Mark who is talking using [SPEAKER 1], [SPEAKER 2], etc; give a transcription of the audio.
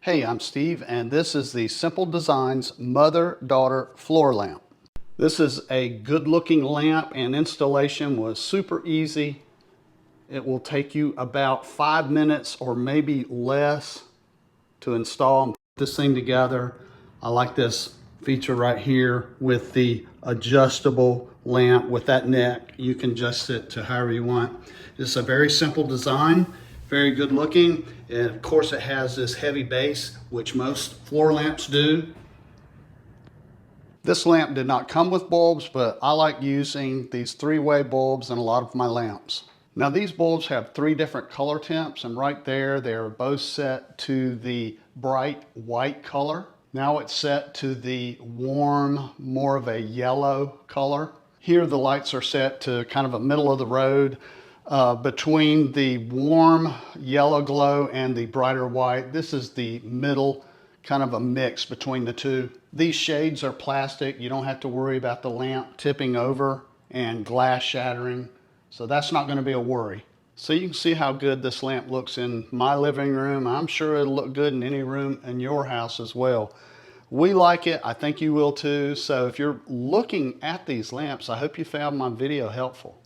[SPEAKER 1] Hey, I'm Steve, and this is the Simple Designs mother-daughter floor lamp. This is a good-looking lamp, and installation was super easy. It will take you about 5 minutes or maybe less to install and put this thing together. I like this feature right here with the adjustable lamp with that neck. You can adjust it to however you want. It's a very simple design, very good looking, and of course it has this heavy base, which most floor lamps do. This lamp did not come with bulbs, but I like using these three-way bulbs in a lot of my lamps. Now these bulbs have 3 different color temps, and right there they're both set to the bright white color. Now it's set to the warm, more of a yellow color. Here the lights are set to kind of a middle of the road between the warm yellow glow and the brighter white. This is the middle, kind of a mix between the two. These shades are plastic. You don't have to worry about the lamp tipping over and glass shattering. So that's not going to be a worry. So you can see how good this lamp looks in my living room. I'm sure it'll look good in any room in your house as well. We like it. I think you will too. So if you're looking at these lamps, I hope you found my video helpful.